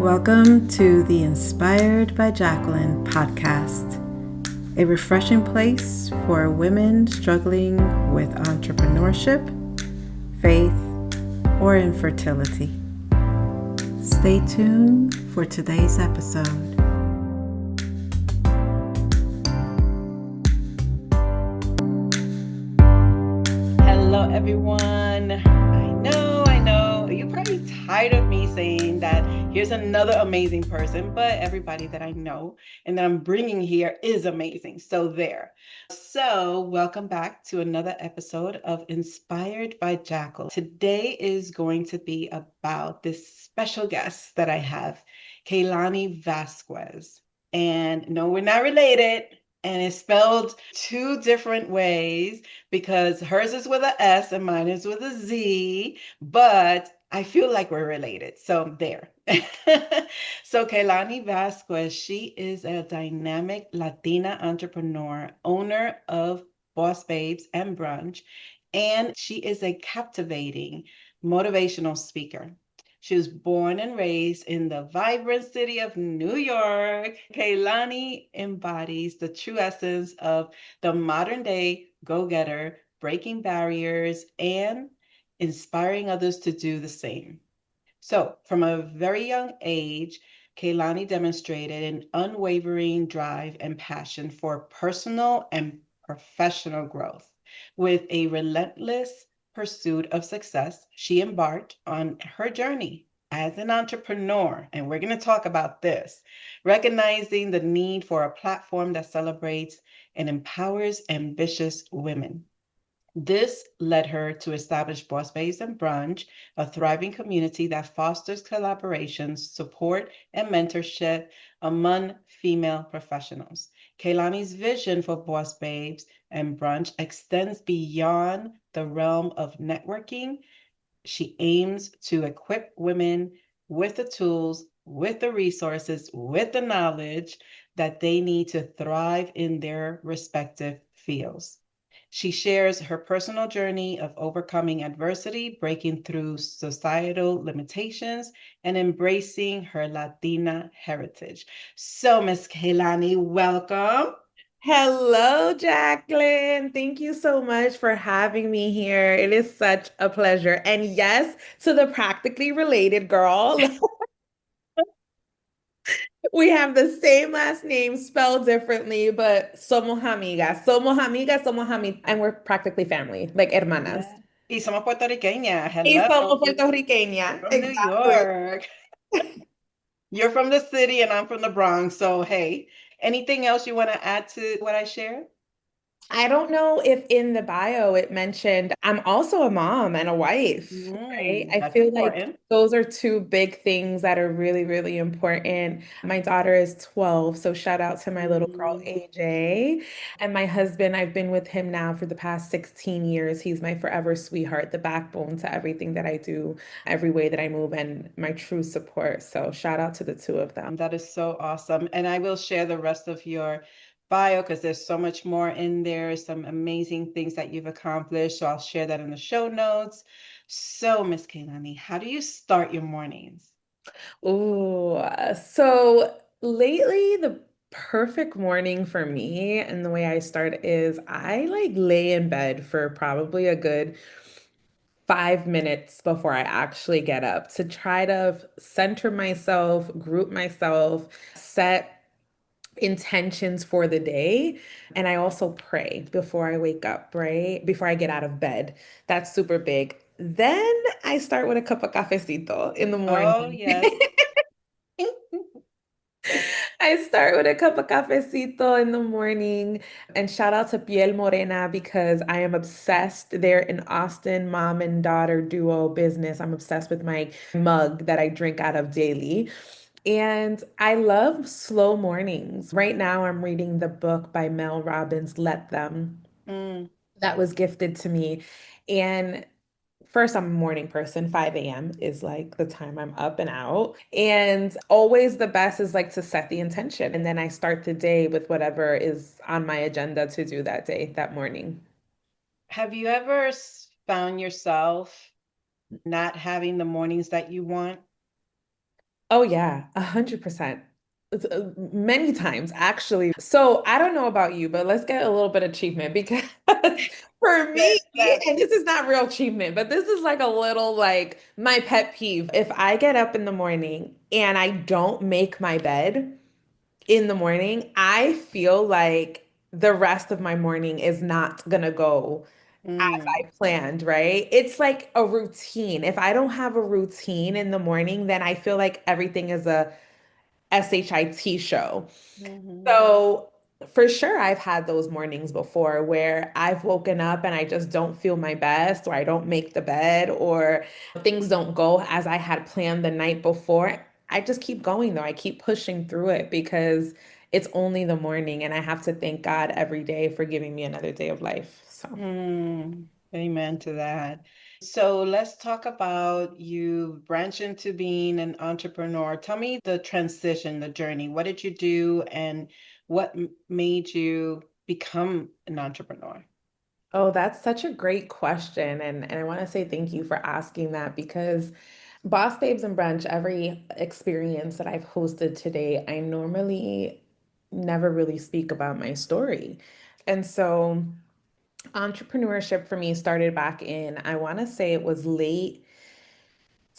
Welcome to the Inspired by Jacqueline podcast, a refreshing place for women struggling with entrepreneurship, faith, or infertility. Stay tuned for today's episode. Hello, everyone. I know. You're probably tired of me saying that here's another amazing person, but everybody that I know and that I'm bringing here is amazing. So there. So welcome back to another episode of Inspired by Jacqueline. Today is going to be about this special guest that I have, Kayelani Vasquez. And no, we're not related. And it's spelled two different ways because hers is with an S and mine is with a Z, but I feel like we're related. So there. So Kayelani Vasquez, she is a dynamic Latina entrepreneur, owner of Boss Babes and Brunch, and she is a captivating motivational speaker. She was born and raised in the vibrant city of New York. Kayelani embodies the true essence of the modern day go-getter, breaking barriers and inspiring others to do the same. So, from a very young age, Kayelani demonstrated an unwavering drive and passion for personal and professional growth. With a relentless pursuit of success, she embarked on her journey as an entrepreneur. And we're going to talk about this, recognizing the need for a platform that celebrates and empowers ambitious women. This led her to establish Boss Babes and Brunch, a thriving community that fosters collaborations, support, and mentorship among female professionals. Kayelani's vision for Boss Babes and Brunch extends beyond the realm of networking. She aims to equip women with the tools, with the resources, with the knowledge that they need to thrive in their respective fields. She shares her personal journey of overcoming adversity, breaking through societal limitations, and embracing her Latina heritage. So, Miss Kayelani, welcome. Hello, Jacqueline. Thank you so much for having me here. It is such a pleasure. And yes, to the practically related girl, we have the same last name spelled differently, but somos amigas. Somos amigas, somos amigas, and we're practically family, like hermanas. Yeah. Y somos puertorriqueñas. Y Hello. somos You're puertorriqueña. from New Exactly. York. You're from the city and I'm from the Bronx. So, hey, anything else you want to add to what I shared? I don't know if in the bio it mentioned I'm also a mom and a wife, right? I That's feel like important. those are two big things that are really, really important. My daughter is 12, so shout out to my little girl Mm. AJ. And my husband, I've been with him now for the past 16 years. He's my forever sweetheart, the backbone to everything that I do, every way that I move, and my true support. So shout out to the two of them. That is so awesome. And I will share the rest of your bio because there's so much more in there, some amazing things that you've accomplished. So I'll share that in the show notes. So, Miss Kayelani, how do you start your mornings? Oh, so lately the perfect morning for me and the way I start is I like lay in bed for probably a good 5 minutes before I actually get up to try to center myself, group myself, set intentions for the day. And I also pray before I wake up, right? Before I get out of bed. That's super big. Then I start with a cup of cafecito in the Oh, morning. yes. I start with a cup of cafecito in the morning and shout out to Piel Morena because I am obsessed. They're in Austin, mom and daughter duo business. I'm obsessed with my mug that I drink out of daily. And I love slow mornings. Right now, I'm reading the book by Mel Robbins, Let Them, Mm. that was gifted to me. And first, I'm a morning person. 5 a.m. is like the time I'm up and out. And always the best is like to set the intention. And then I start the day with whatever is on my agenda to do that day, that morning. Have you ever found yourself not having the mornings that you want? Oh yeah, 100%. Many times actually. So I don't know about you, but let's get a little bit of achievement because for me, Yes, yes. and this is not real achievement, but this is like a little like my pet peeve. If I get up in the morning and I don't make my bed in the morning, I feel like the rest of my morning is not gonna go as I Mm, planned, right? It's like a routine. If I don't have a routine in the morning, then I feel like everything is a SHIT show. mhm, So for sure, I've had those mornings before where I've woken up and I just don't feel my best, or I don't make the bed, or things don't go as I had planned the night before. I just keep going though. I keep pushing through it because it's only the morning and I have to thank God every day for giving me another day of life. So. mm. Amen to that. So let's talk about you branch into being an entrepreneur. Tell me the transition, the journey. What did you do and what made you become an entrepreneur? Oh, that's such a great question. And I want to say thank you for asking that because Boss Babes and Brunch, every experience that I've hosted today, I normally never really speak about my story. And so entrepreneurship for me started back in, I want to say it was late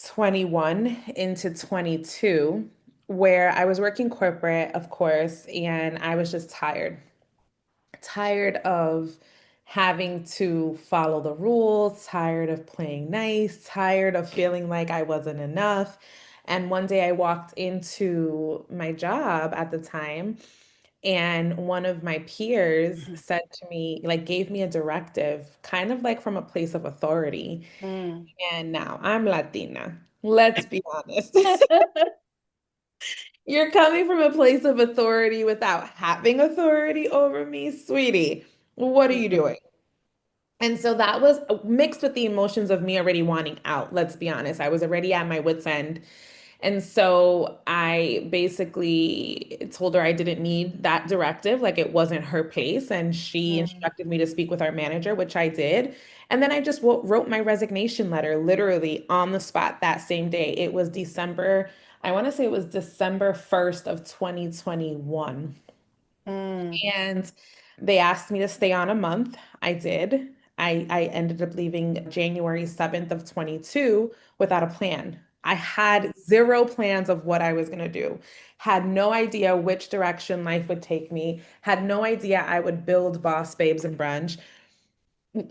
21 into 22, where I was working corporate, of course, and I was just tired of having to follow the rules, tired of playing nice, tired of feeling like I wasn't enough. And one day I walked into my job at the time, and one of my peers said to me, like, gave me a directive, kind of like from a place of authority. Mm. And now I'm Latina. Let's be honest. You're coming from a place of authority without having authority over me, sweetie. What are you Mm, doing? And so that was mixed with the emotions of me already wanting out. Let's be honest. I was already at my wit's end. And so I basically told her I didn't need that directive, like it wasn't her pace. And she mm, instructed me to speak with our manager, which I did. And then I just wrote my resignation letter literally on the spot that same day. It was December, I want to say it was December 1st of 2021. mm, And they asked me to stay on a month. I did. I ended up leaving January 7th of 22 without a plan. I had zero plans of what I was going to do. Had no idea which direction life would take me. Had no idea I would build Boss Babes and Brunch.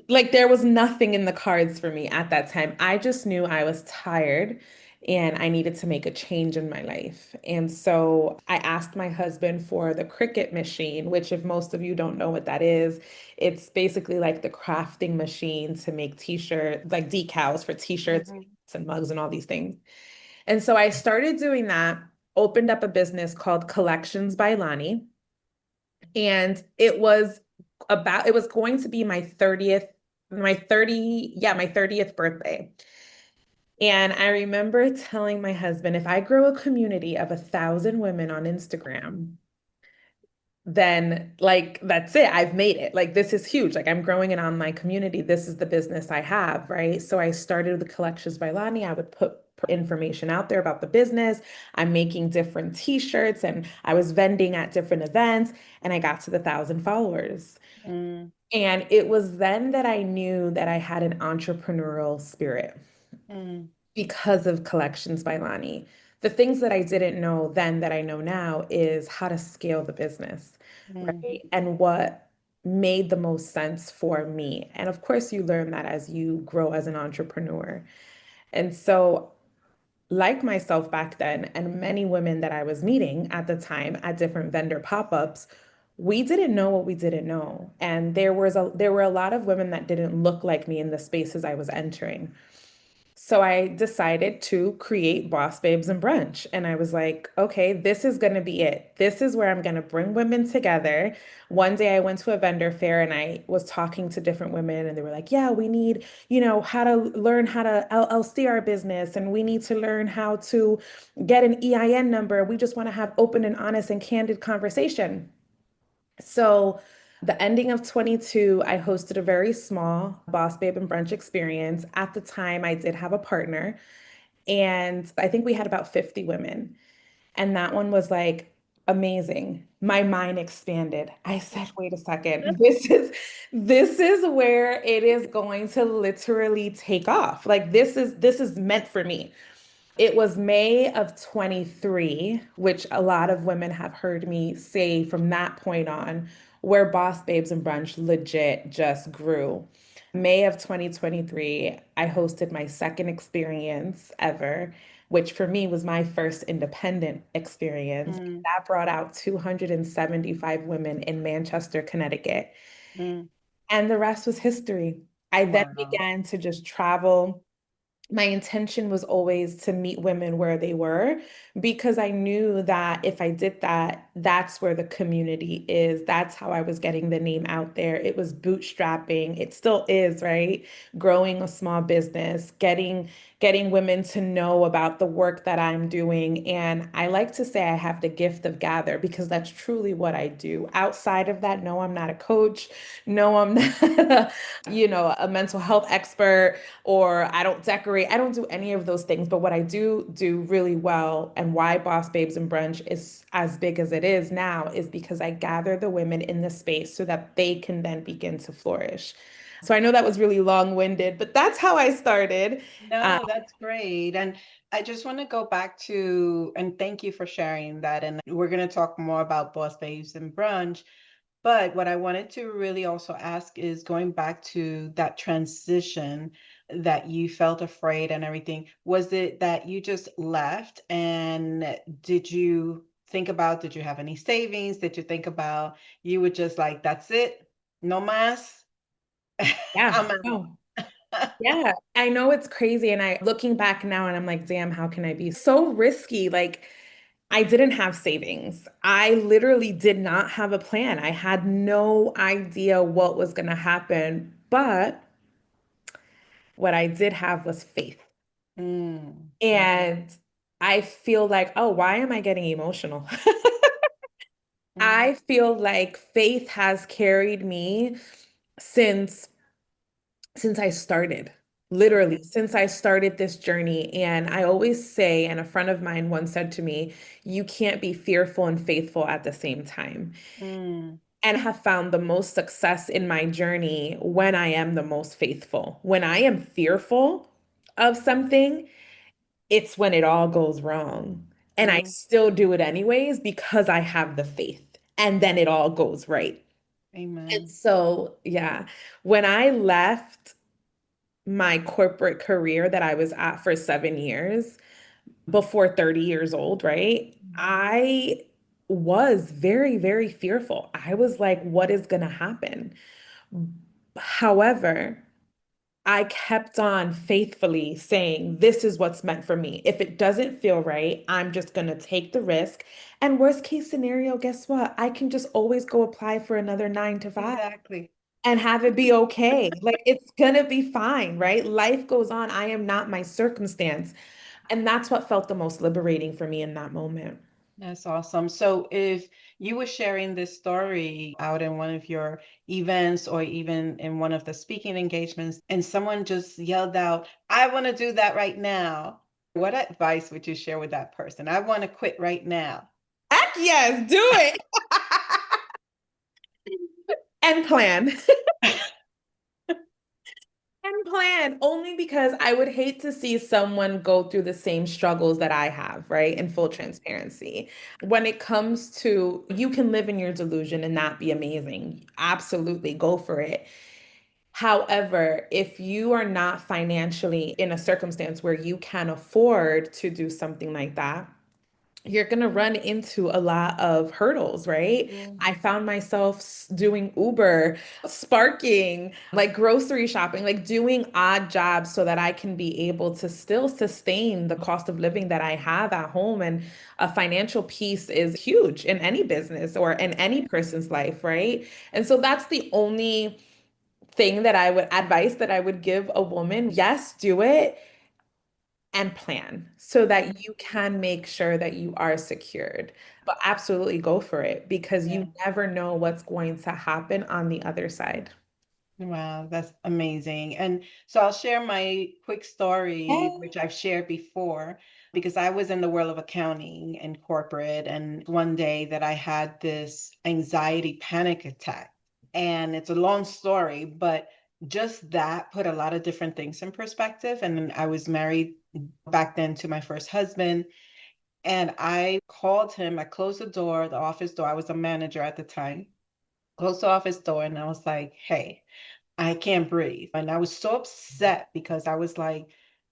Like there was nothing in the cards for me at that time. I just knew I was tired and I needed to make a change in my life. And so I asked my husband for the Cricut machine, which, if most of you don't know what that is, it's basically like the crafting machine to make t-shirts, like decals for t-shirts mhm, and mugs and all these things. And so I started doing that, opened up a business called Collections by Lani. And it was going to be my 30th birthday. And I remember telling my husband, if I grow a community of 1,000 women on Instagram, then like that's it. I've made it. Like this is huge. Like I'm growing an online community. This is the business I have, right? So I started the Collections by Lani. I would put information out there about the business. I'm making different t-shirts and I was vending at different events and I got to the 1,000 followers. mm, And it was then that I knew that I had an entrepreneurial spirit mm, because of Collections by Lani. The things that I didn't know then that I know now is how to scale the business, mm, right? And what made the most sense for me. And of course, you learn that as you grow as an entrepreneur. And so, like myself back then, and many women that I was meeting at the time at different vendor pop-ups, we didn't know what we didn't know. And there were a lot of women that didn't look like me in the spaces I was entering. So I decided to create Boss Babes and Brunch. And I was like, okay, this is going to be it. This is where I'm going to bring women together. One day I went to a vendor fair and I was talking to different women and they were like, yeah, we need, how to learn how to LLC our business and we need to learn how to get an EIN number. We just want to have open and honest and candid conversation. So, the ending of 22, I hosted a very small Boss Babe and Brunch experience. At the time, I did have a partner, And I think we had about 50 women. And that one was like amazing. My mind expanded. I said, wait a second. This is where it is going to literally take off. Like this is meant for me. It was May of 23, which a lot of women have heard me say from that point on, where Boss Babes and Brunch legit just grew. May of 2023, I hosted my second experience ever, which for me was my first independent experience. Mm, That brought out 275 women in Manchester, Connecticut. mm. And the rest was history. I then Wow. began to just travel. My intention was always to meet women where they were because I knew that if I did that, that's where the community is. That's how I was getting the name out there. It was bootstrapping. It still is, right? Growing a small business, getting women to know about the work that I'm doing. And I like to say I have the gift of gather because that's truly what I do. Outside of that, no, I'm not a coach. No, I'm not, a mental health expert or I don't decorate. I don't do any of those things. But what I do really well and why Boss Babes and Brunch is as big as it is now is because I gather the women in the space so that they can then begin to flourish. So I know that was really long-winded, but that's how I started. Uh, No, that's great. And I just want to go back to, and thank you for sharing that. And we're going to talk more about Boss Babes and Brunch. But what I wanted to really also ask is going back to that transition that you felt afraid and everything. Was it that you just left? And did you think about, did you have any savings? Did you think about you were just like, that's it? No más? yeah. I'm Oh. out. Yeah, I know it's crazy. And I looking back now and I'm like, damn, how can I be so risky? Like, I didn't have savings. I literally did not have a plan. I had no idea what was going to happen. But what I did have was faith. Mm, mm, And I feel like, oh, why am I getting emotional? mm, I feel like faith has carried me since since I started, literally, since I started this journey. And I always say, and a friend of mine once said to me, you can't be fearful and faithful at the same time. mm, And have found the most success in my journey when I am the most faithful. When I am fearful of something, it's when it all goes wrong. And I mm. still do it anyways because I have the faith. And then it all goes right. And Amen. so, yeah, when I left my corporate career that I was at for 7 years before 30 years old, right? I was very, very fearful. I was like, what is going to happen? However, I kept on faithfully saying, this is what's meant for me. If it doesn't feel right, I'm just going to take the risk. And worst case scenario, guess what? I can just always go apply for another 9 to 5 Exactly. and have it be okay. Like it's gonna be fine, right? Life goes on. I am not my circumstance. And that's what felt the most liberating for me in that moment. That's awesome. So if you were sharing this story out in one of your events or even in one of the speaking engagements, and someone just yelled out, I want to do that right now, what advice would you share with that person? I want to quit right now. Heck yes, do it and plan. And plan only because I would hate to see someone go through the same struggles that I have, right? In full transparency. When it comes to you can live in your delusion and that be amazing. Absolutely, go for it. However, if you are not financially in a circumstance where you can afford to do something like that, you're going to run into a lot of hurdles, right? Mm, I found myself doing Uber, sparking, like grocery shopping, like doing odd jobs so that I can be able to still sustain the cost of living that I have at home. And a financial piece is huge in any business or in any person's life, right? And so that's the only thing that I would advice that I would give a woman. Yes, do it and plan so that you can make sure that you are secured. But absolutely go for it because yeah. you never know what's going to happen on the other side. Wow, that's amazing. And so I'll share my quick story, which I've shared before, because I was in the world of accounting and corporate. And one day that I had this anxiety panic attack. And it's a long story, but just that put a lot of different things in perspective. And I was married back then to my first husband. And I called him, I closed the door, the office door. I was a manager at the time, closed the office door, and I was like, hey, I can't breathe. And I was so upset because I was like,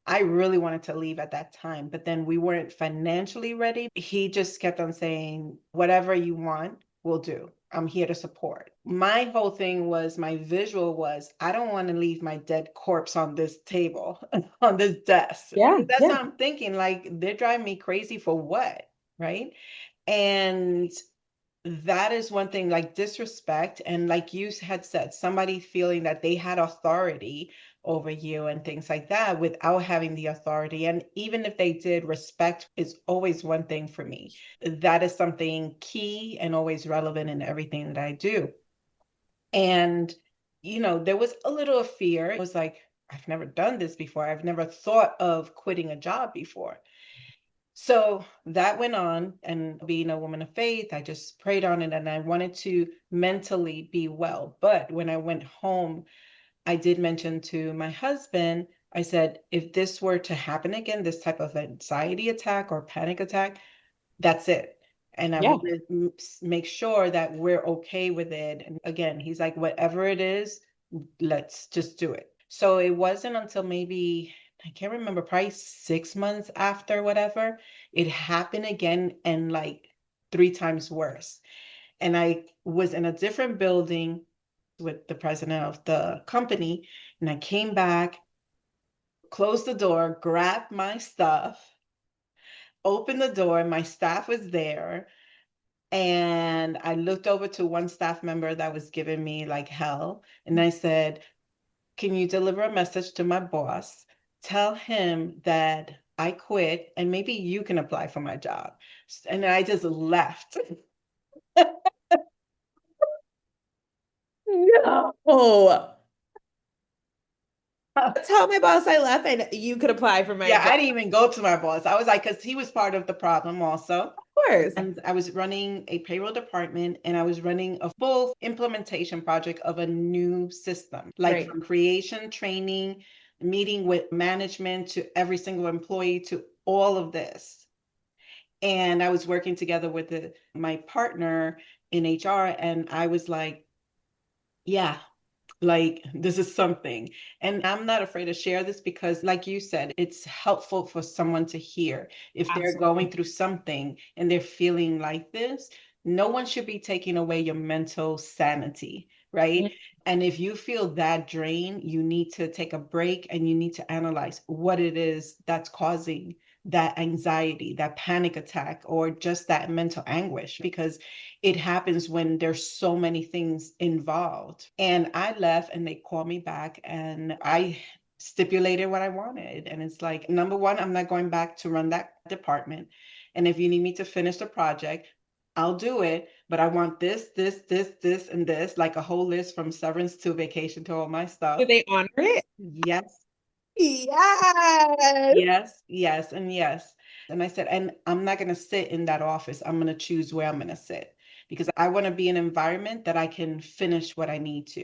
I really wanted to leave at that time, but then we weren't financially ready. He just kept on saying, whatever you want, we'll do. I'm here to support. My whole thing was, my visual was, I don't want to leave my dead corpse on this table, on this desk. Yeah, That's yeah. what I'm thinking. Like, they're driving me crazy for what? Right. And that is one thing, like disrespect. And like you had said, somebody feeling that they had authority over you and things like that without having the authority. And even if they did, respect is always one thing for me. That is something key and always relevant in everything that I do. And, there was a little fear. It was like, I've never done this before. I've never thought of quitting a job before. So that went on, and being a woman of faith, I just prayed on it and I wanted to mentally be well. But when I went home, I did mention to my husband, I said, if this were to happen again, this type of anxiety attack or panic attack, that's it. And I Yeah. want to make sure that we're okay with it. And again, he's like, whatever it is, let's just do it. So it wasn't until maybe, I can't remember, probably 6 months after whatever, it happened again, and like three times worse. And I was in a different building with the president of the company. And I came back, closed the door, grabbed my stuff, opened the door, and my staff was there. And I looked over to one staff member that was giving me like hell. And I said, can you deliver a message to my boss? Tell him that I quit and maybe you can apply for my job. And I just left. No. Tell my boss I left and you could apply for my Yeah, job. I didn't even go to my boss. I was like, because he was part of the problem also. Of course. And I was running a payroll department, and I was running a full implementation project of a new system, like Right. from creation, training, meeting with management to every single employee to all of this. And I was working together with my partner in HR, and I was like, yeah, like this is something. And I'm not afraid to share this because, like you said, it's helpful for someone to hear. If they're going Absolutely. through something and they're feeling like this, no one should be taking away your mental sanity, right? And if you feel that drain, you need to take a break and you need to analyze what it is that's causing that anxiety, that panic attack, or just that mental anguish, because it happens when there's so many things involved. And I left and they called me back and I stipulated what I wanted. And it's like, number one, I'm not going back to run that department. And if you need me to finish the project, I'll do it. But I want this, and this, like a whole list from severance to vacation to all my Do stuff. they honor it? Yes, Yes. yes, yes, and yes. And I said, and I'm not going to sit in that office. I'm going to choose where I'm going to sit because I want to be in an environment that I can finish what I need to.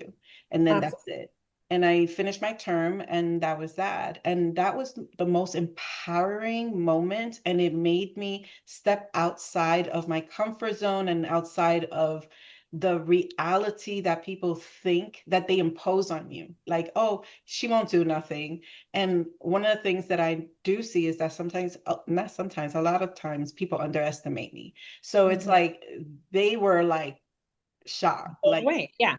And then that's Absolutely. it. And I finished my term, and that was that. And that was the most empowering moment. And it made me step outside of my comfort zone and outside of the reality that people think that they impose on you. Like, oh, she won't do nothing. And one of the things that I do see is that sometimes, not sometimes, a lot of times people underestimate me. So it's Mhm. like they were like shocked. Blown Like, away. Yeah.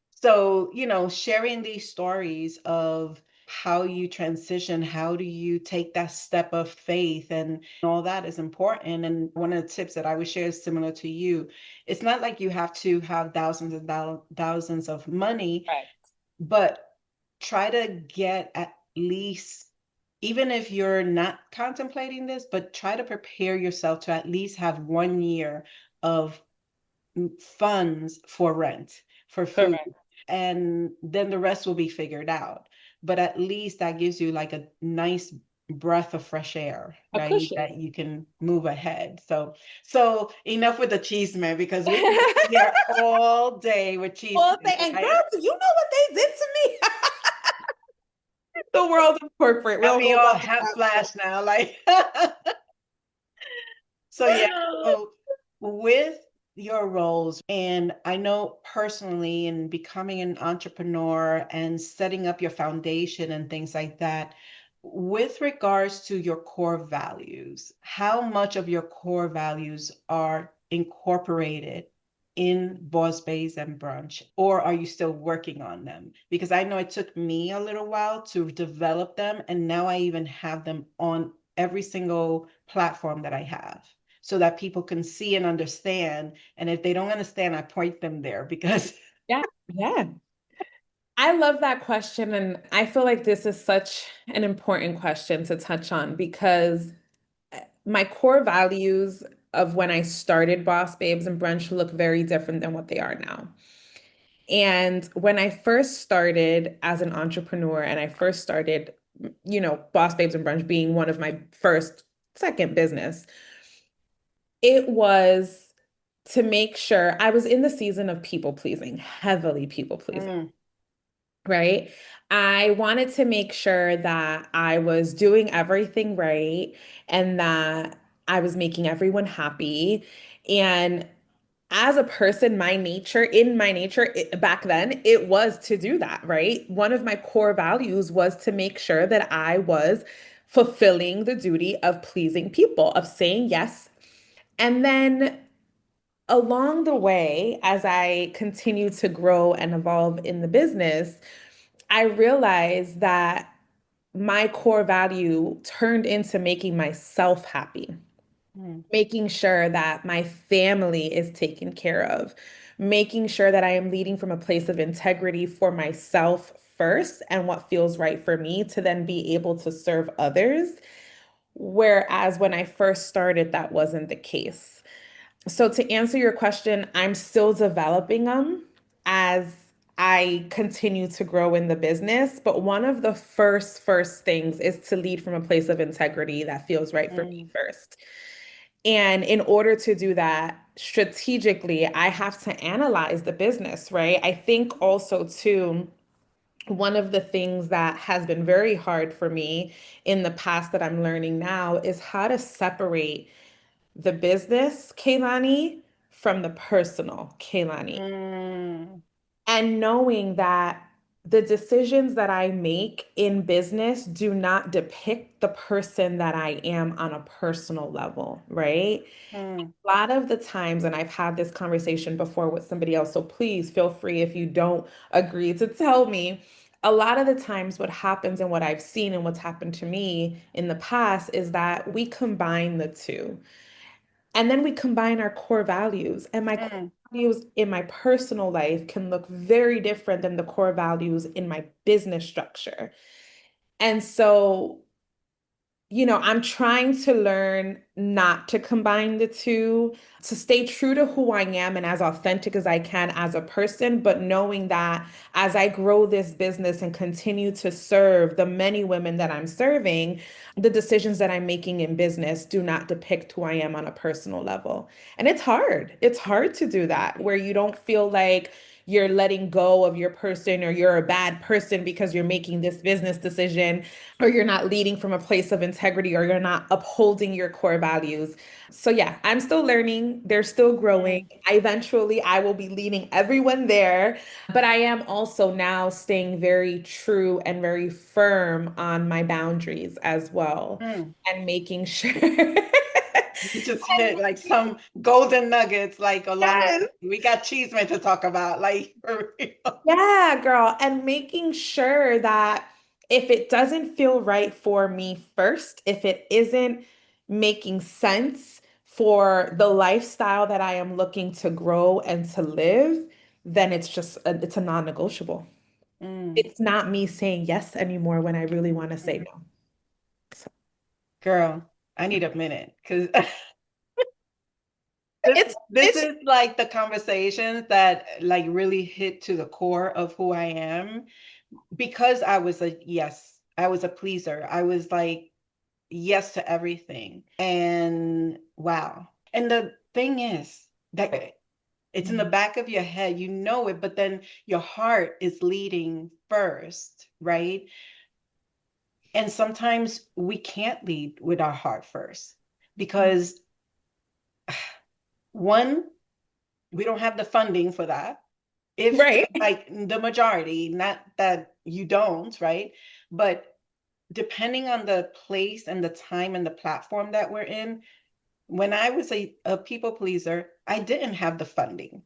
so, sharing these stories of how you transition, how do you take that step of faith, and all that is important. And one of the tips that I would share is similar to you. It's not like you have to have thousands and thousands of money, Right. but try to get at least, even if you're not contemplating this, but try to prepare yourself to at least have 1 year of funds for rent, for food, Correct. and then the rest will be figured out. But at least that gives you like a nice breath of fresh air, A right? cushion. That you can move ahead. So enough with the cheese man, because we can be here all day with cheese Well, and girl, right? you know what they did to me? The world of corporate. Got We'll me go all back to hot that. flash now, like so yeah, so with your roles, and I know personally in becoming an entrepreneur and setting up your foundation and things like that, with regards to your core values, how much of your core values are incorporated in Boss Babes and Brunch, or are you still working on them? Because I know it took me a little while to develop them, and now I even have them on every single platform that I have so that people can see and understand. And if they don't understand, I point them there because Yeah, yeah. I love that question. And I feel like this is such an important question to touch on because my core values of when I started Boss Babes and Brunch look very different than what they are now. And when I first started as an entrepreneur and I first started, Boss Babes and Brunch being one of my first, second business, it was to make sure I was in the season of people pleasing, heavily people pleasing, mm, right? I wanted to make sure that I was doing everything right and that I was making everyone happy. And as a person, in my nature, back then, it was to do that, right? One of my core values was to make sure that I was fulfilling the duty of pleasing people, of saying yes. And then along the way, as I continue to grow and evolve in the business, I realized that my core value turned into making myself happy, mm, making sure that my family is taken care of, making sure that I am leading from a place of integrity for myself first and what feels right for me to then be able to serve others. Whereas when I first started, that wasn't the case. So to answer your question, I'm still developing them as I continue to grow in the business. But one of the first things is to lead from a place of integrity that feels right for me mm, first. And in order to do that strategically, I have to analyze the business, right? I think also too, one of the things that has been very hard for me in the past that I'm learning now is how to separate the business Kayelani from the personal Kayelani. mm, And knowing that the decisions that I make in business do not depict the person that I am on a personal level, right? mm, A lot of the times, and I've had this conversation before with somebody else, so please feel free if you don't agree to tell me. A lot of the times, what happens and what I've seen and what's happened to me in the past is that we combine the two. And then we combine our core values. And my core mm, values in my personal life can look very different than the core values in my business structure. And so I'm trying to learn not to combine the two, to stay true to who I am and as authentic as I can as a person, but knowing that as I grow this business and continue to serve the many women that I'm serving, the decisions that I'm making in business do not depict who I am on a personal level. And it's hard. It's hard to do that where you don't feel like you're letting go of your person or you're a bad person because you're making this business decision or you're not leading from a place of integrity or you're not upholding your core values. So yeah, I'm still learning. They're still growing. mm, Eventually, I will be leading everyone there, but I am also now staying very true and very firm on my boundaries as well mm. and making sure. You just hit like some golden nuggets like along the Yes. way. We got Cheeseman to talk about, like for real. Yeah, girl. And making sure that if it doesn't feel right for me first, if it isn't making sense for the lifestyle that I am looking to grow and to live, then it's a non-negotiable. Mm, It's not me saying yes anymore when I really want to say mm. no. So, Girl, I need a minute because this this it's is like the conversations that like really hit to the core of who I am because I was a pleaser. I was like yes to everything. And wow. And the thing is that it's in the back of your head, you know it, but then your heart is leading first, right? And sometimes we can't lead with our heart first because one, we don't have the funding for that. If right. like the majority, not that you don't, right? But depending on the place and the time and the platform that we're in, when I was a people pleaser, I didn't have the funding.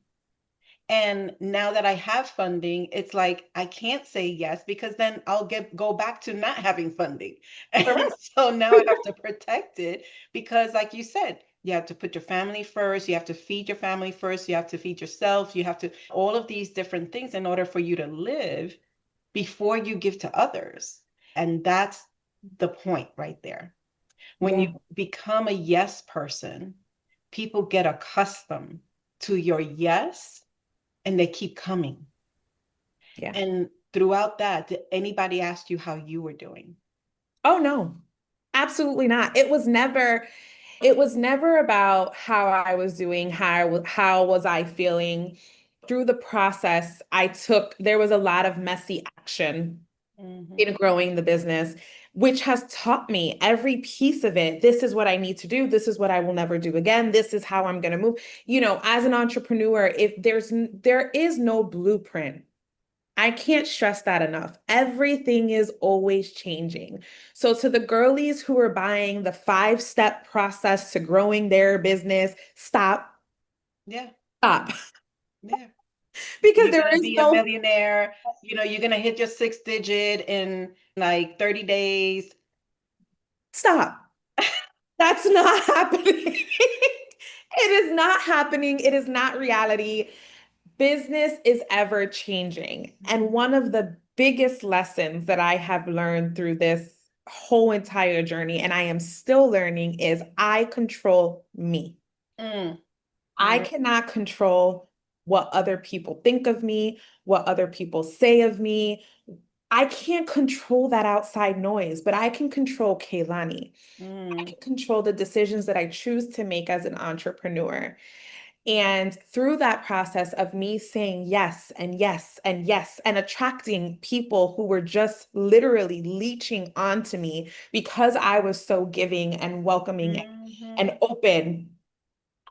And now that I have funding, it's like I can't say yes because then I'll go back to not having funding. And Correct. so now I have to protect it because like you said, you have to put your family first, you have to feed your family first, you have to feed yourself, you have to all of these different things in order for you to live before you give to others. And that's the point right there. When you Yeah. become a yes person, people get accustomed to your yes and they keep coming. Yeah. And throughout that, did anybody ask you how you were doing? Oh no. Absolutely not. It was never about how I was doing, how was I feeling. Through the process, there was a lot of messy action in Mm-hmm. growing the business, which has taught me every piece of it. This is what I need to do. This is what I will never do again. This is how I'm going to move. As an entrepreneur, if there is no blueprint. I can't stress that enough. Everything is always changing. So, to the girlies who are buying the 5-step process to growing their business, stop, Yeah, stop. yeah. Because You're there gonna is be a no millionaire. You're gonna hit your six digit in like 30 days. stop. That's not happening. It is not happening. It is not reality. Business is ever changing. And one of the biggest lessons that I have learned through this whole entire journey, and I am still learning, is I control me. Mm, I mm, cannot control what other people think of me, what other people say of me. I can't control that outside noise, but I can control Kaylani. I mm, can control the decisions that I choose to make as an entrepreneur. And through that process of me saying yes and yes and yes and attracting people who were just literally leeching onto me because I was so giving and welcoming mm-hmm, and open,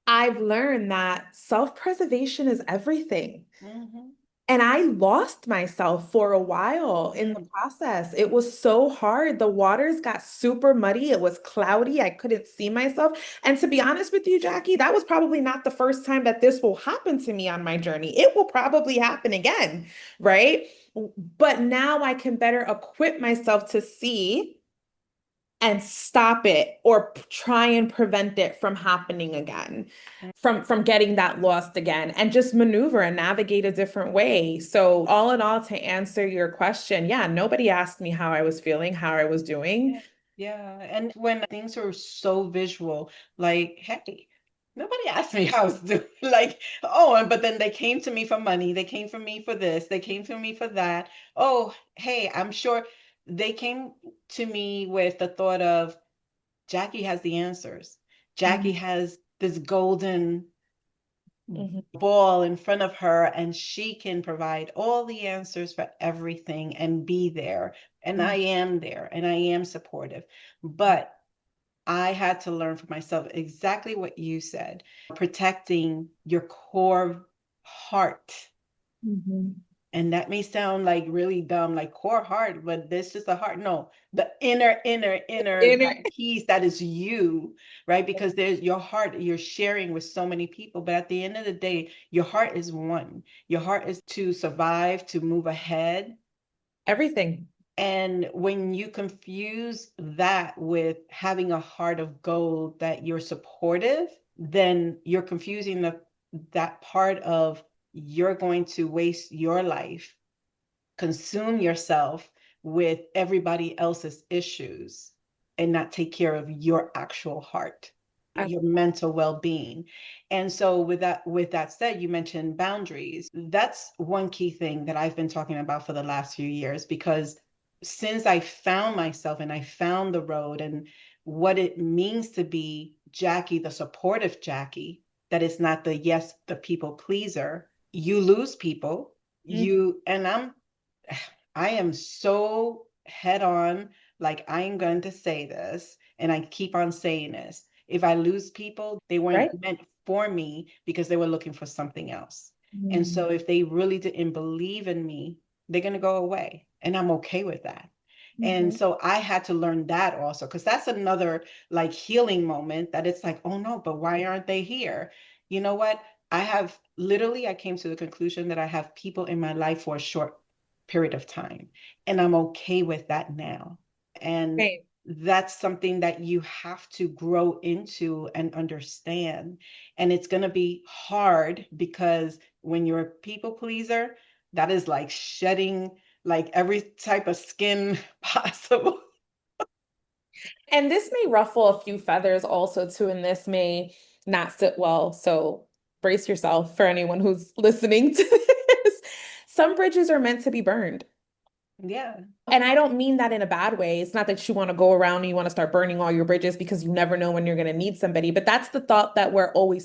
I've learned that self-preservation is everything. mm-hmm, And I lost myself for a while in the mm, process. It was so hard. The waters got super muddy. It was cloudy. I couldn't see myself. And to be honest with you, Jackie, that was probably not the first time that this will happen to me on my journey. It will probably happen again, right? But now I can better equip myself to see and stop it or try and prevent it from happening again, from getting that lost again, and just maneuver and navigate a different way. So all in all, to answer your question, yeah, nobody asked me how I was feeling, how I was doing. yeah, yeah. And when things are so visual, like, hey, nobody asked me how I was doing. Like, oh, but then they came to me for money. They came for me for this. They came for me for that. Oh, hey, I'm sure they came to me with the thought of Jackie has the answers. Jackie Mhm, has this golden mhm, ball in front of her and she can provide all the answers for everything and be there. And I mhm, am there and I am supportive. But I had to learn for myself exactly what you said, protecting your core heart. mhm. And that may sound like really dumb, like core heart, but this is the heart. No, the inner Inner- that piece that is you, right? Because there's your heart, you're sharing with so many people. But at the end of the day, your heart is one. Your heart is to survive, to move ahead. Everything. And when you confuse that with having a heart of gold that you're supportive, then you're confusing that part of you're going to waste your life, consume yourself with everybody else's issues and not take care of your actual heart. I your mental well-being. And so with that said, you mentioned boundaries. That's one key thing that I've been talking about for the last few years, because since I found myself and I found the road and what it means to be Jackie, the supportive Jackie, that is not the yes, the people pleaser. You lose people. Mhm. I am so head on, like I'm going to say this, and I keep on saying this. If I lose people, they Right? weren't meant for me because they were looking for something else. And Mm-hmm. so if they really didn't believe in me, they're going to go away. And I'm okay with that. And so I had to learn that also, because that's another like healing moment that it's like, oh no, but why aren't they here? You know what? I came to the conclusion that I have people in my life for a short period of time. And I'm okay with that now. And Right. that's something that you have to grow into and understand. And it's going to be hard because when you're a people pleaser, that is like shedding like every type of skin possible. And this may ruffle a few feathers also too, and this may not sit well. So brace yourself for anyone who's listening to this. Some bridges are meant to be burned. Yeah. And I don't mean that in a bad way. It's not that you want to go around and you want to start burning all your bridges because you never know when you're going to need somebody. But that's the thought that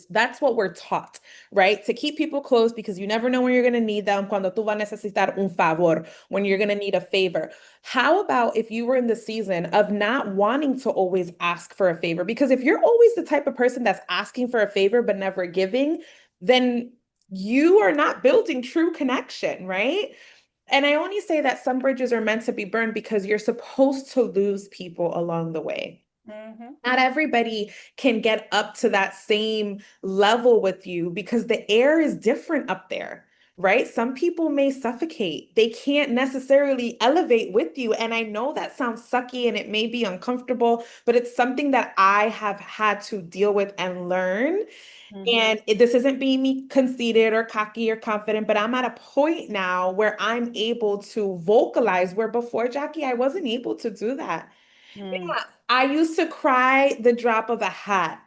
that's what we're taught, right? To keep people close because you never know when you're going to need them. Cuando tú vas a necesitar un favor, when you're going to need a favor. How about if you were in the season of not wanting to always ask for a favor? Because if you're always the type of person that's asking for a favor but never giving, then you are not building true connection, right? And I only say that some bridges are meant to be burned because you're supposed to lose people along the way. Mm-hmm. Not everybody can get up to that same level with you because the air is different up there, right? Some people may suffocate. They can't necessarily elevate with you. And I know that sounds sucky and it may be uncomfortable, but it's something that I have had to deal with and learn. Mm-hmm. And this isn't being me conceited or cocky or confident, but I'm at a point now where I'm able to vocalize where before, Jackie, I wasn't able to do that. Mm-hmm. Yeah, I used to cry the drop of a hat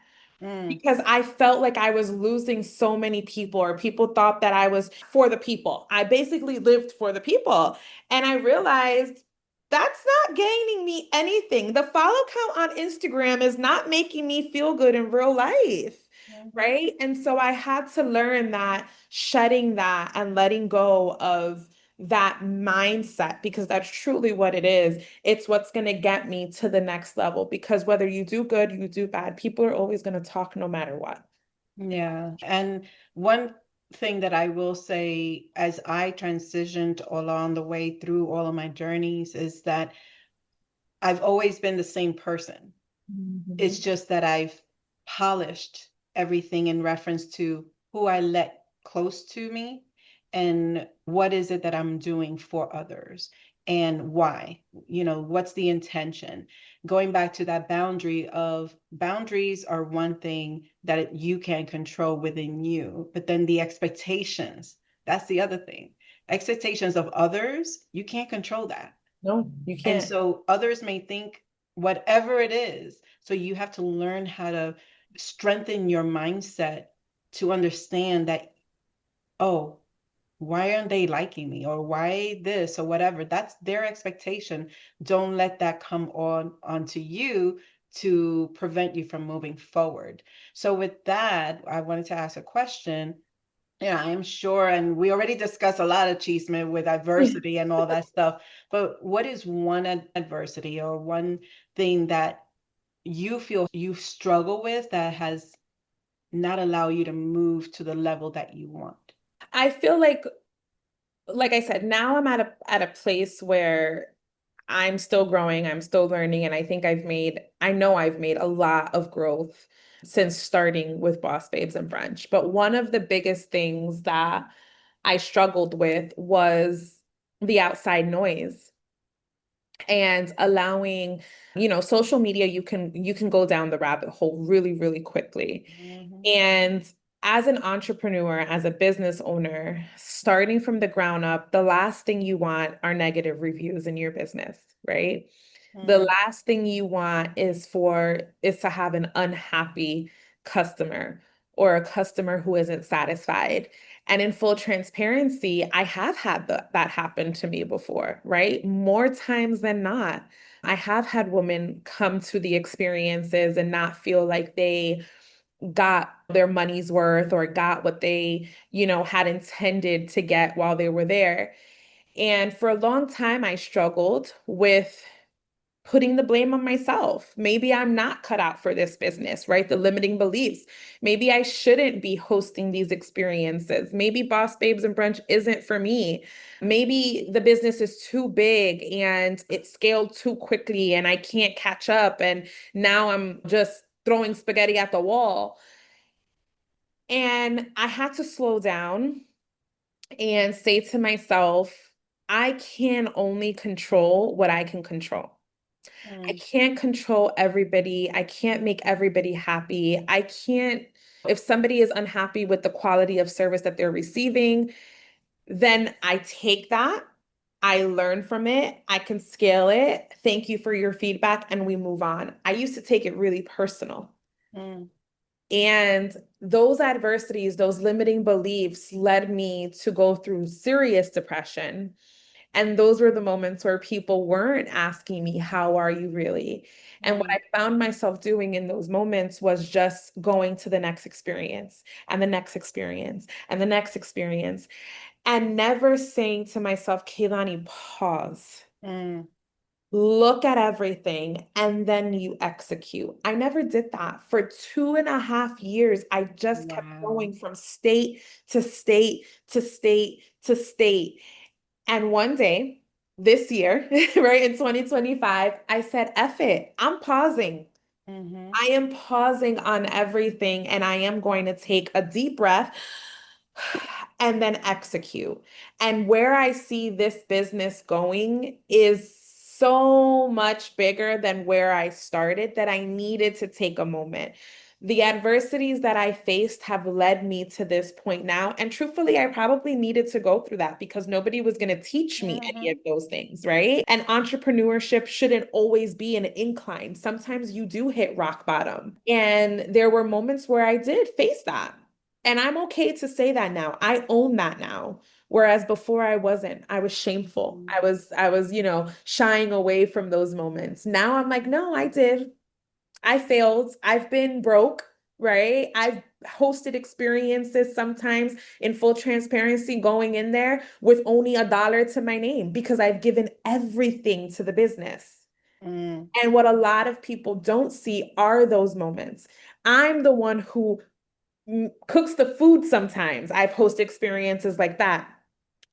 because I felt like I was losing so many people, or people thought that I was for the people. I basically lived for the people. And I realized that's not gaining me anything. The follow count on Instagram is not making me feel good in real life. Mm-hmm. Right. And so I had to learn that shedding that and letting go of that mindset, because that's truly what it is. It's what's going to get me to the next level, because whether you do good, you do bad, people are always going to talk no matter what. Yeah. And one thing that I will say as I transitioned along the way through all of my journeys is that I've always been the same person. It's Mhm. just that I've polished everything in reference to who I let close to me and what is it that I'm doing for others and why. What's the intention? Going back to that boundary of boundaries are one thing that you can control within you, but then the expectations, that's the other thing. Expectations of others, you can't control that. No, you And can't. so others may think whatever it is. So you have to learn how to strengthen your mindset to understand that, oh, why aren't they liking me? Or why this or whatever? That's their expectation. Don't let that come onto you to prevent you from moving forward. So with that, I wanted to ask a question. Yeah, I am sure. And we already discussed a lot of chisme with adversity and all that stuff. But what is one adversity or one thing that you feel you struggle with that has not allowed you to move to the level that you want? I feel like I said, now I'm at a place where I'm still growing, I'm still learning, and I know I've made a lot of growth since starting with Boss Babes and Brunch. But one of the biggest things that I struggled with was the outside noise and allowing, social media, you can go down the rabbit hole really, really quickly. Mhm. And as an entrepreneur, as a business owner, starting from the ground up, the last thing you want are negative reviews in your business, right? The Mm, last thing you want is to have an unhappy customer or a customer who isn't satisfied. And in full transparency, I have had that happen to me before, right? More times than not. I have had women come to the experiences and not feel like they got their money's worth or got what they, had intended to get while they were there. And for a long time, I struggled with putting the blame on myself. Maybe I'm not cut out for this business, right? The limiting beliefs. Maybe I shouldn't be hosting these experiences. Maybe Boss Babes and Brunch isn't for me. Maybe the business is too big and it scaled too quickly and I can't catch up. And now I'm just throwing spaghetti at the wall. And I had to slow down and say to myself, I can only control what I can control. I mm, can't control everybody. I can't make everybody happy. I can't, if somebody is unhappy with the quality of service that they're receiving, then I take that, I learn from it, I can scale it. Thank you for your feedback, and we move on. I used to take it really personal. mm, And those adversities, those limiting beliefs led me to go through serious depression. And those were the moments where people weren't asking me, how are you really? And what mm, I found myself doing in those moments was just going to the next experience and the next experience and the next experience and never saying to myself, Kaylani, pause. mm. Look at everything and then you execute. I never did that. For 2.5 years, I just kept Wow. going from state to state to state to state. And one day this year, right in 2025, I said, F it, I'm pausing. Mm-hmm. I am pausing on everything and I am going to take a deep breath and then execute. And where I see this business going is so much bigger than where I started that I needed to take a moment. The adversities that I faced have led me to this point now. And truthfully, I probably needed to go through that because nobody was going to teach me any of Mm-hmm. those things, right? And entrepreneurship shouldn't always be an incline. Sometimes you do hit rock bottom. And there were moments where I did face that. And I'm okay to say that now. I own that now. Whereas before I wasn't. I was shameful. I was, shying away from those moments. Now I'm like, no, I did. I failed. I've been broke, right? I've hosted experiences sometimes in full transparency going in there with only $1 to my name because I've given everything to the business. Mm, And what a lot of people don't see are those moments. I'm the one who cooks the food sometimes. I've hosted experiences like that.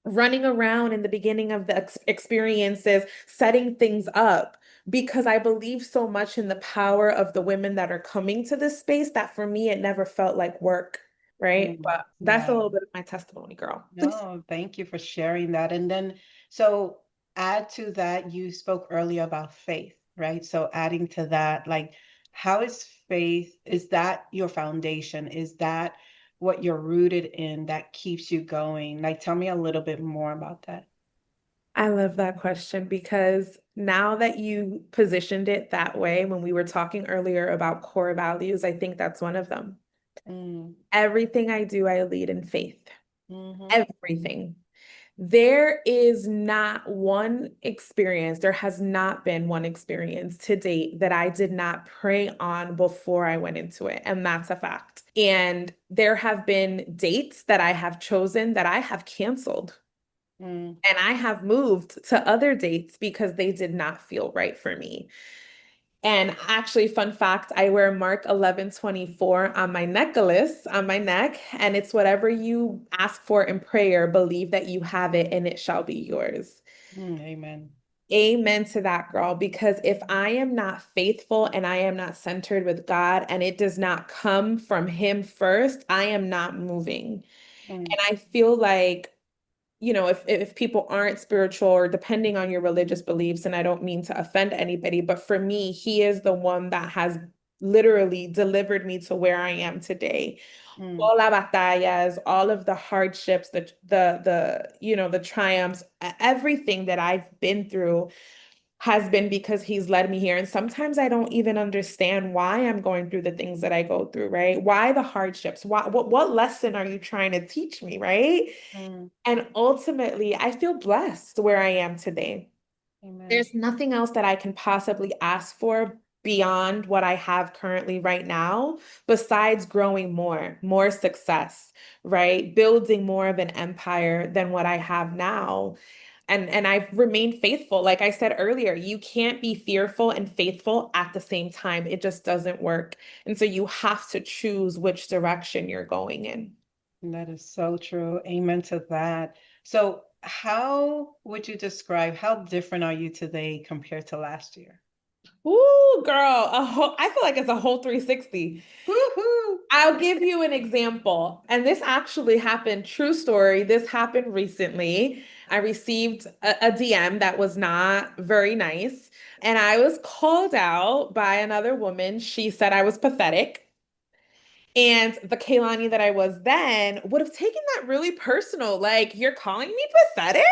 Running around in the beginning of the experiences, setting things up, because I believe so much in the power of the women that are coming to this space that for me, it never felt like work, right? mm. But that's a Yeah. little bit of my testimony, girl. No, thank you for sharing that. And then, so add to that, you spoke earlier about faith, right? So adding to that, like, how is faith, is that your foundation? Is that what you're rooted in that keeps you going? Like, tell me a little bit more about that. I love that question because now that you positioned it that way, when we were talking earlier about core values, I think that's one of them. Mm, Everything I do, I lead in faith. mm-hmm, Everything. There is not one experience, there has not been one experience to date that I did not pray on before I went into it. And that's a fact. And there have been dates that I have chosen that I have canceled. mm, And I have moved to other dates because they did not feel right for me. And actually, fun fact, I wear Mark 11:24 on my necklace, on my neck, and it's whatever you ask for in prayer, believe that you have it and it shall be yours. mm, amen. Amen to that, girl, because if I am not faithful and I am not centered with God and it does not come from Him first, I am not moving. Mm, And I feel like if people aren't spiritual or depending on your religious beliefs, and I don't mean to offend anybody, but for me, he is the one that has literally delivered me to where I am today. mm, All la batallas, all of the hardships, the triumphs, everything that I've been through has been because he's led me here. And sometimes I don't even understand why I'm going through the things that I go through, right? Why the hardships? Why, what lesson are you trying to teach me, right? Mm, And ultimately, I feel blessed where I am today. amen. There's nothing else that I can possibly ask for beyond what I have currently right now, besides growing more success, right? Building more of an empire than what I have now. And I've remained faithful. Like I said earlier, you can't be fearful and faithful at the same time. It just doesn't work. And so you have to choose which direction you're going in. That is so true. Amen to that. So, how would you describe how different are you today compared to last year? Ooh, girl, I feel like it's a whole 360. Woohoo! I'll give you an example. And this actually happened, true story. This happened recently. I received a DM that was not very nice. And I was called out by another woman. She said I was pathetic. And the Kaylani that I was then would have taken that really personal. Like, you're calling me pathetic?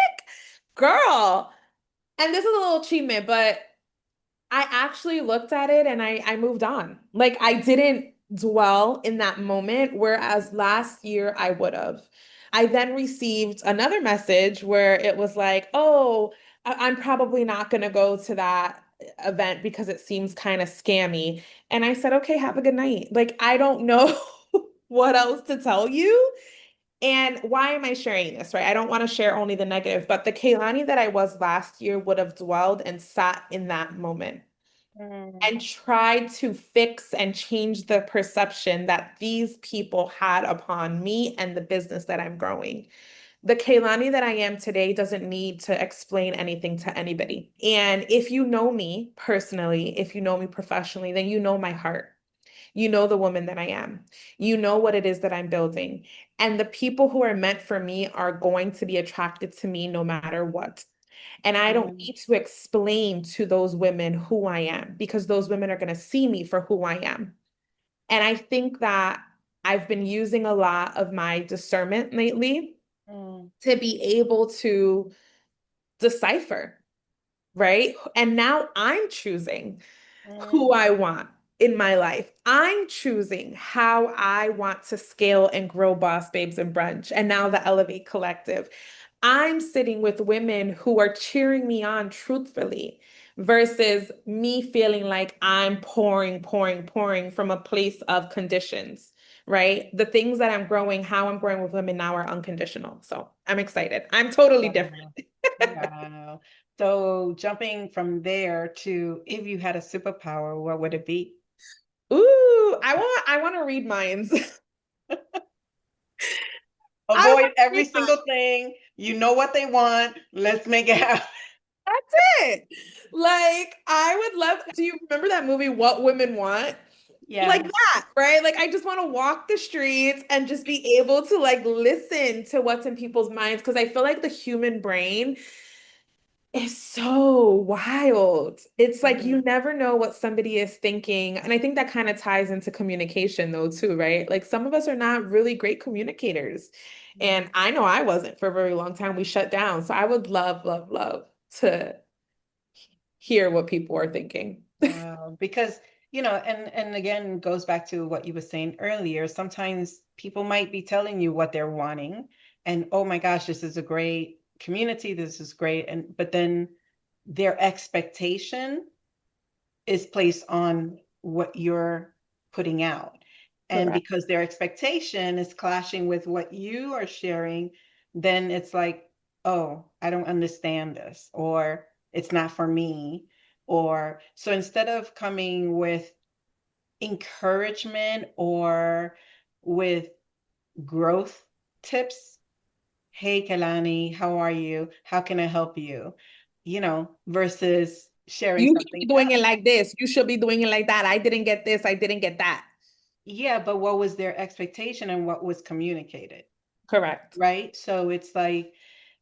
Girl. And this is a little achievement, but I actually looked at it and I moved on. Like I didn't dwell in that moment, whereas last year I would have. I then received another message where it was like, oh, I'm probably not going to go to that event because it seems kind of scammy. And I said, okay, have a good night. Like, I don't know what else to tell you. And why am I sharing this, right? I don't want to share only the negative, but the Kaylani that I was last year would have dwelled and sat in that moment Mm, and tried to fix and change the perception that these people had upon me and the business that I'm growing. The Kaylani that I am today doesn't need to explain anything to anybody. And if you know me personally, if you know me professionally, then you know my heart. You know the woman that I am. You know what it is that I'm building. And the people who are meant for me are going to be attracted to me no matter what. And I don't amen. need to explain to those women who I am because those women are going to see me for who I am. And I think that I've been using a lot of my discernment lately Mm, to be able to decipher, right? And now I'm choosing who mm, I want in my life. I'm choosing how I want to scale and grow Boss Babes and Brunch and now the Elevate Collective. I'm sitting with women who are cheering me on truthfully versus me feeling like I'm pouring from a place of conditions, right? The things that I'm growing, how I'm growing with women now are unconditional. So I'm excited. I'm totally different. wow. Wow. So, jumping from there to if you had a superpower, what would it be? Ooh, I want to read minds. I want Avoid to every read single thing. You know what they want. Let's make it happen. That's it. Like, I would love, do you remember that movie, What Women Want? Like Yes. that, right? Like, I just want to walk the streets and just be able to like listen to what's in people's minds because I feel like the human brain is so wild. It's like you Mhm. never know what somebody is thinking. And I think that kind of ties into communication though, too, right? Like some of us are not really great communicators. And I know I wasn't for a very long time. We shut down. So I would love to hear what people are thinking. Wow, because and again goes back to what you were saying earlier. Sometimes people might be telling you what they're wanting, and oh my gosh, this is a great community, this is great, and but then their expectation is placed on what you're putting out. And Correct. because their expectation is clashing with what you are sharing, then it's like, oh, I don't understand this, or it's not for me. Or so instead of coming with encouragement or with growth tips, hey, Kalani, how are you? How can I help you? Versus sharing You should be something doing it else. like this. You should be doing it like that. I didn't get this. I didn't get that. Yeah, but what was their expectation and what was communicated, Correct. right? So it's like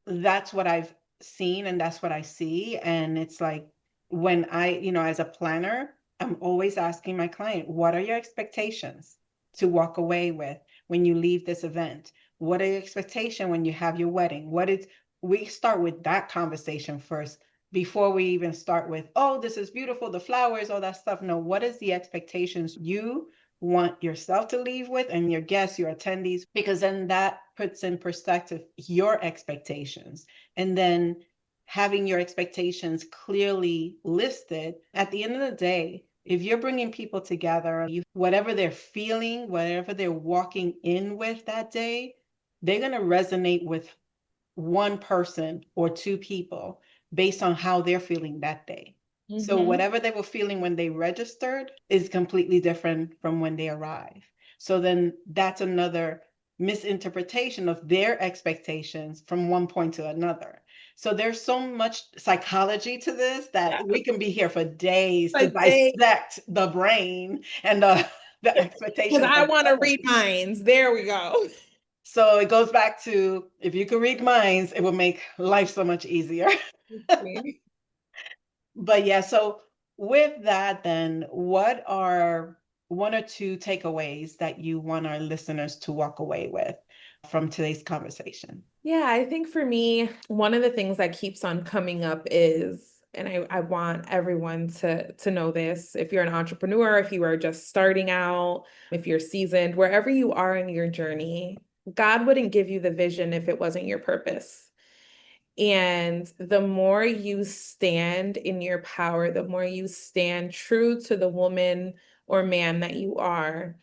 that's what I've seen and that's what I see. And it's like when as a planner, I'm always asking my client, what are your expectations to walk away with when you leave this event? What are your expectations when you have your wedding? We start with that conversation first before we even start with, oh, this is beautiful, the flowers, all that stuff. No, what is the expectations you want yourself to leave with and your guests, your attendees? Because then that puts in perspective your expectations. And then having your expectations clearly listed, at the end of the day, if you're bringing people together, whatever they're feeling, whatever they're walking in with that day, they're going to resonate with one person or two people based on how they're feeling that day. So Mm-hmm. whatever they were feeling when they registered is completely different from when they arrive. So then that's another misinterpretation of their expectations from one point to another. So there's so much psychology to this that we can be here for days to A day. dissect the brain and the Because expectations I of want to others. read minds. There we go. So it goes back to, if you could read minds, it will make life so much easier. But yeah, so with that, then what are one or two takeaways that you want our listeners to walk away with from today's conversation? Yeah, I think for me, one of the things that keeps on coming up is, and I want everyone to know this, if you're an entrepreneur, if you are just starting out, if you're seasoned, wherever you are in your journey, God wouldn't give you the vision if it wasn't your purpose. And the more you stand in your power, the more you stand true to the woman or man that you are,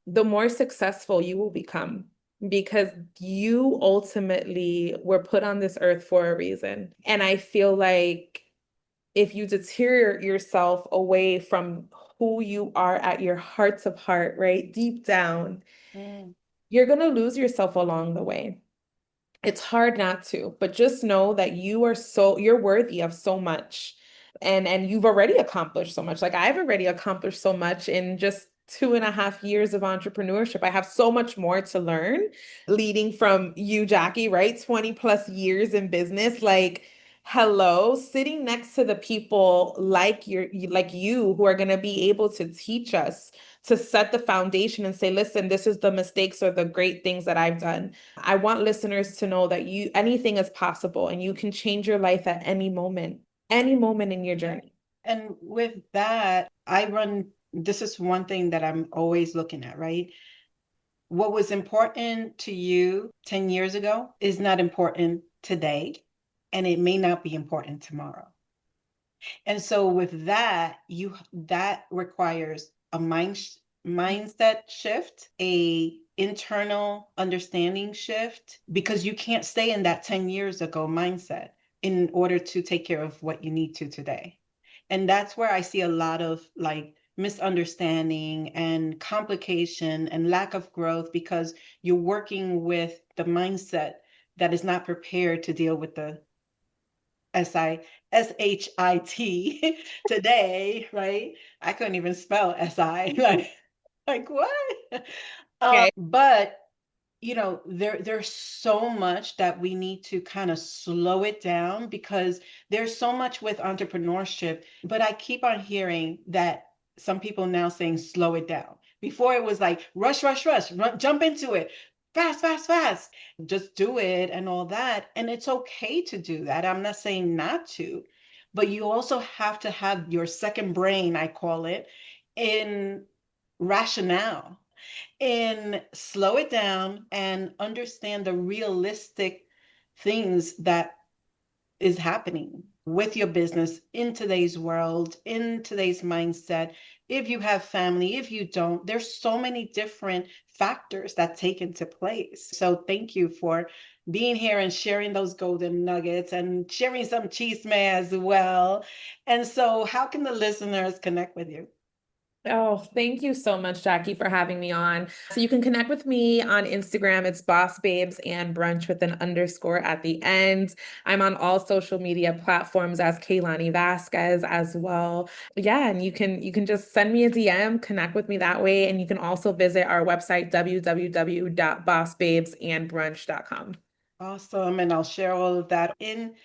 the more successful you will become because you ultimately were put on this earth for a reason. And I feel like if you deter yourself away from who you are at your hearts of heart, right, deep down, Mm. you're going to lose yourself along the way. It's hard not to, but just know that you're worthy of so much. And you've already accomplished so much. Like I've already accomplished so much in just 2.5 years of entrepreneurship. I have so much more to learn, leading from you, Jackie, right? 20 plus years in business. Like, hello, sitting next to the people like you who are going to be able to teach us to set the foundation and say, listen, this is the mistakes or the great things that I've done. I want listeners to know that anything is possible and you can change your life at any moment in your Yeah. journey. And with that, this is one thing that I'm always looking at, right? What was important to you 10 years ago is not important today, and it may not be important tomorrow. And so with that, that requires a mindset shift, a internal understanding shift, because you can't stay in that 10 years ago mindset in order to take care of what you need to today. And that's where I see a lot of like misunderstanding and complication and lack of growth because you're working with the mindset that is not prepared to deal with the SISHIT today, right? I couldn't even spell SI. Like what? Okay. But there's so much that we need to kind of slow it down because there's so much with entrepreneurship. But I keep on hearing that some people now saying slow it down. Before it was like rush, rush, rush, run, jump into it, fast, fast, fast, just do it and all that. And it's okay to do that. I'm not saying not to, but you also have to have your second brain, I call it, in rationale, and slow it down and understand the realistic things that is happening with your business in today's world, in today's mindset. If you have family, if you don't, there's so many different factors that take into place. So thank you for being here and sharing those golden nuggets and sharing some cheese as well. And so how can the listeners connect with you? Oh, thank you so much, Jackie, for having me on. So you can connect with me on Instagram. It's Boss Babes and Brunch with an underscore at the end. I'm on all social media platforms as Kayelani Vasquez as well. Yeah, and you can just send me a DM, connect with me that way, and you can also visit our website www.bossbabesandbrunch.com. Awesome. And I'll share all of that in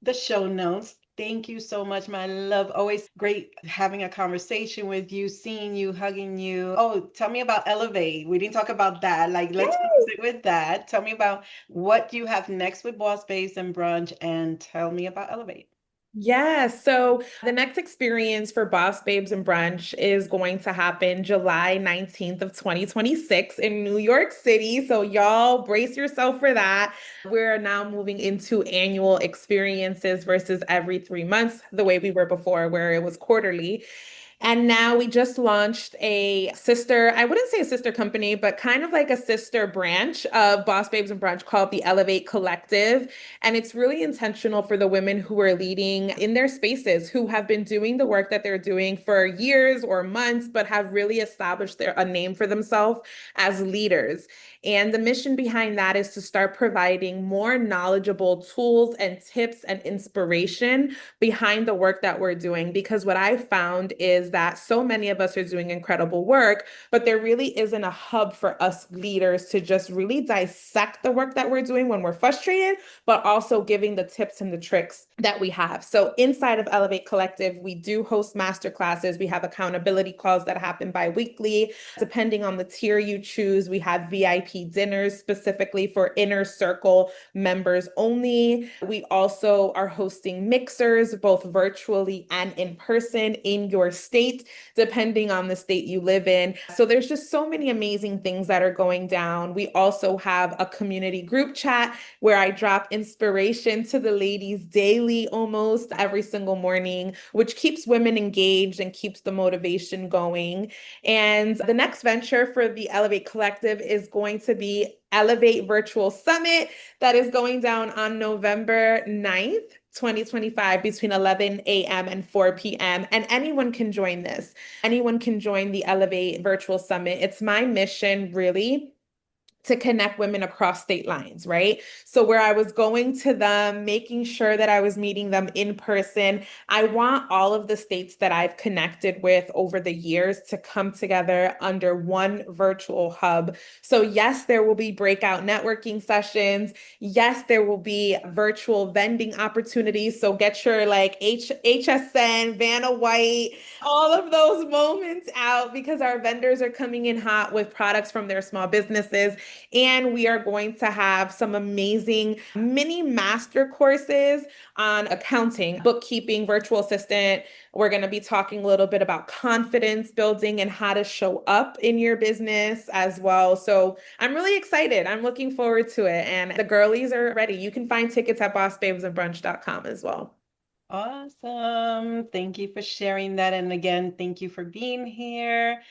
the show notes. Thank you so much, my love. Always great having a conversation with you, seeing you, hugging you. Oh, tell me about Elevate. We didn't talk about that. Like, let's close it with that. Tell me about what you have next with Boss Babes and Brunch, and tell me about Elevate. Yes. So the next experience for Boss Babes and Brunch is going to happen July 19th of 2026 in New York City. So y'all brace yourself for that. We're now moving into annual experiences versus every 3 months, the way we were before, where it was quarterly. And now we just launched a sister, I wouldn't say a sister company, but kind of like a sister branch of Boss Babes and Brunch called the Elevate Collective. And it's really intentional for the women who are leading in their spaces, who have been doing the work that they're doing for years or months, but have really established a name for themselves as leaders. And the mission behind that is to start providing more knowledgeable tools and tips and inspiration behind the work that we're doing. Because what I found is that so many of us are doing incredible work, but there really isn't a hub for us leaders to just really dissect the work that we're doing when we're frustrated, but also giving the tips and the tricks that we have. So inside of Elevate Collective, we do host master classes. We have accountability calls that happen bi-weekly. Depending on the tier you choose, we have VIP dinners specifically for inner circle members only. We also are hosting mixers, both virtually and in person in your state, depending on the state you live in. So there's just so many amazing things that are going down. We also have a community group chat where I drop inspiration to the ladies daily, almost every single morning, which keeps women engaged and keeps the motivation going. And the next venture for the Elevate Collective is going to be Elevate Virtual Summit that is going down on November 9th. 2025 between 11 a.m. and 4 p.m. And anyone can join this. Anyone can join the Elevate Virtual Summit. It's my mission, really, to connect women across state lines, right? So where I was going to them, making sure that I was meeting them in person, I want all of the states that I've connected with over the years to come together under one virtual hub. So yes, there will be breakout networking sessions. Yes, there will be virtual vending opportunities. So get your like HSN, Vanna White, all of those moments out because our vendors are coming in hot with products from their small businesses. And we are going to have some amazing mini master courses on accounting, bookkeeping, virtual assistant. We're going to be talking a little bit about confidence building and how to show up in your business as well. So I'm really excited. I'm looking forward to it. And the girlies are ready. You can find tickets at bossbabesandbrunch.com as well. Awesome. Thank you for sharing that. And again, thank you for being here.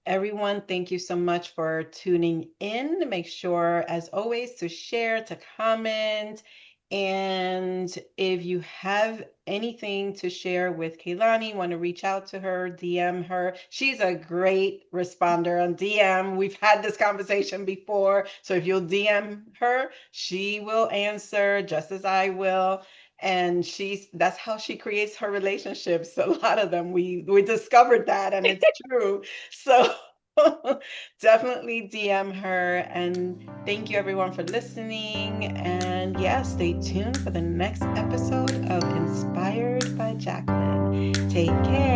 Everyone, thank you so much for tuning in. Make sure, as always, to share, to comment. And if you have anything to share with Kayelani, want to reach out to her, DM her. She's a great responder on DM. We've had this conversation before. So if you'll DM her, she will answer just as I will. And that's how she creates her relationships. A lot of them, we discovered that, and it's true. So definitely DM her. And thank you everyone for listening. And yeah, stay tuned for the next episode of Inspired by Jacqueline. Take care.